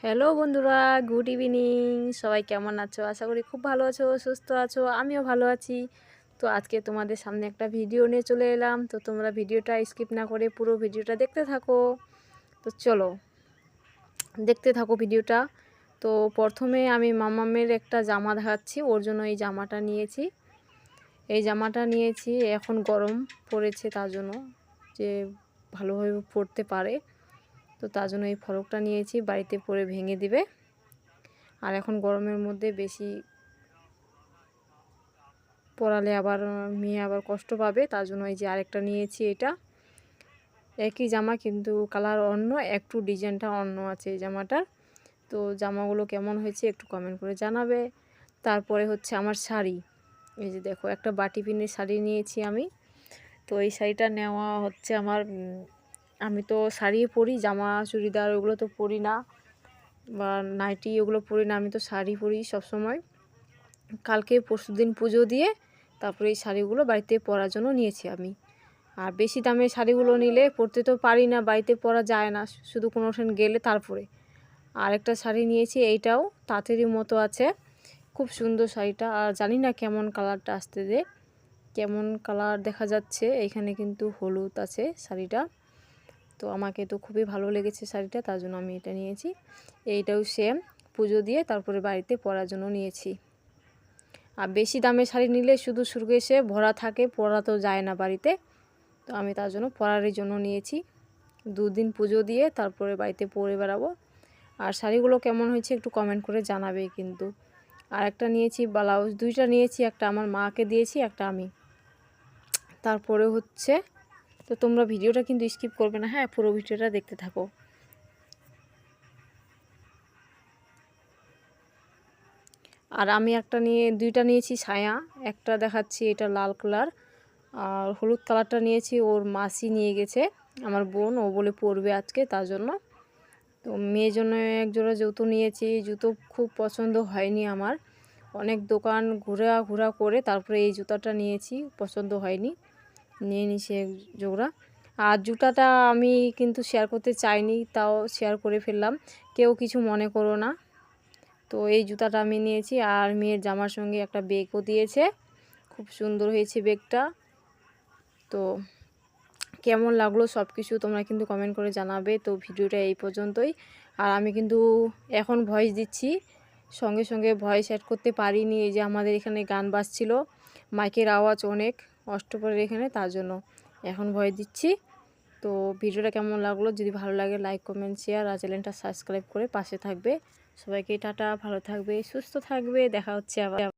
Hello বন্ধুরা, good evening. সবাই কেমন আছো? আশা করি খুব ভালো আছো, সুস্থ আছো। আমিও ভালো আছি। তো আজকে তোমাদের সামনে একটা ভিডিও নিয়ে চলে এলাম। তো তোমরা ভিডিওটা স্কিপ না করে পুরো ভিডিওটা দেখতে থাকো। তো চলো দেখতে থাকো ভিডিওটা। তো প্রথমে আমি মামামের একটা জামা দেখাচ্ছি, ওর জন্য এই জামাটা নিয়েছি। এখন গরম পড়েছে, তার জন্য যে ভালোভাবে পরতে পারে, তো তার জন্য এই ফরকটা নিয়েছি। বাড়িতে পরে ভেঙে দিবে, আর এখন গরমের মধ্যে বেশি পরালে আবার মেয়ে আবার কষ্ট পাবে, তার জন্য এই যে আরেকটা নিয়েছি। এটা একই জামা কিন্তু কালার অন্য, একটু ডিজাইনটা অন্য আছে এই জামাটার। তো জামাগুলো কেমন হয়েছে একটু কমেন্ট করে জানাবে। তারপরে হচ্ছে আমার শাড়ি, এই যে দেখো একটা বাটি পিনের শাড়ি নিয়েছি আমি। তো এই শাড়িটা নেওয়া হচ্ছে আমার, আমি তো শাড়ি পরি, জামা চুড়িদার ওগুলো তো পরি না, বা নাইটি ওগুলো পরি না, আমি তো শাড়ি পরি সবসময়। কালকে পরশুদিন পুজো দিয়ে তারপরে এই শাড়িগুলো বাড়িতে পরার জন্য নিয়েছি আমি। আর বেশি দামের শাড়িগুলো নিলে পরতে তো পারি না, বাড়িতে পরা যায় না, শুধু কোনো গেলে তারপরে। আর একটা শাড়ি নিয়েছি, এইটাও তাঁতেরই মতো আছে, খুব সুন্দর শাড়িটা। আর জানি না কেমন কালারটা আসতে দে, কেমন কালার দেখা যাচ্ছে। এইখানে কিন্তু হলুদ আছে শাড়িটা। তো আমাকে তো খুবই ভালো লেগেছে শাড়িটা, তার জন্য আমি এটা নিয়েছি। এইটাও সেম, পুজো দিয়ে তারপরে বাড়িতে পরার জন্য নিয়েছি। আর বেশি দামের শাড়ি নিলে শুধু সুরকেসে ভরা থাকে, পরা তো যায় না বাড়িতে। তো আমি তার জন্য পরার জন্য নিয়েছি। 2 দিন পুজো দিয়ে তারপরে বাড়িতে পরে বেড়াবো। আর শাড়িগুলো কেমন হয়েছে একটু কমেন্ট করে জানাবে কিন্তু। আর একটা নিয়েছি ব্লাউজ, 2টা নিয়েছি, একটা আমার মাকে দিয়েছি, একটা আমি। তারপরে হচ্ছে, তো তোমরা ভিডিওটা কিন্তু স্কিপ করবে না, হ্যাঁ, পুরো ভিডিওটা দেখতে থাকো। আর আমি 2টা নিয়েছি ছায়া, একটা দেখাচ্ছি, এটা লাল কালার, আর হলুদ কালারটা নিয়েছি, ওর মাসি নিয়ে গেছে, আমার বোন, ও বলে পরবে আজকে, তার জন্য। তো মেয়ের জন্য একজোড়া জুতো নিয়েছি। জুতো খুব পছন্দ হয়নি আমার, অনেক দোকান ঘোরা করে তারপরে এই জুতাটা নিয়েছি, পছন্দ হয়নি, নিয়ে নিছি এক জোড়া। আর জুতাটা আমি কিন্তু শেয়ার করতে চাইনি, তাও শেয়ার করে ফেললাম, কেউ কিছু মনে করো না। তো এই জুতাটা আমি নিয়েছি। আর মেয়ের জামার সঙ্গে একটা ব্যাগও দিয়েছে, খুব সুন্দর হয়েছে ব্যাগটা। তো কেমন লাগলো সব কিছু তোমরা কিন্তু কমেন্ট করে জানাবে। তো ভিডিওটা এই পর্যন্তই। আর আমি কিন্তু এখন ভয়েস দিচ্ছি, সঙ্গে সঙ্গে ভয়েস অ্যাড করতে পারিনি, এই যে আমাদের এখানে গান বাজছিল, মাইকের আওয়াজ অনেক অষ্টপ্রহরের এখানে, তার জন্য এখন ভয়েস দিচ্ছি। তো ভিডিওটা কেমন লাগলো, যদি ভালো লাগে লাইক কমেন্ট শেয়ার, আর চ্যানেলটা সাবস্ক্রাইব করে পাশে থাকবে। সবাইকে টাটা, ভালো থাকবে, সুস্থ থাকবে, দেখা হচ্ছে আবার।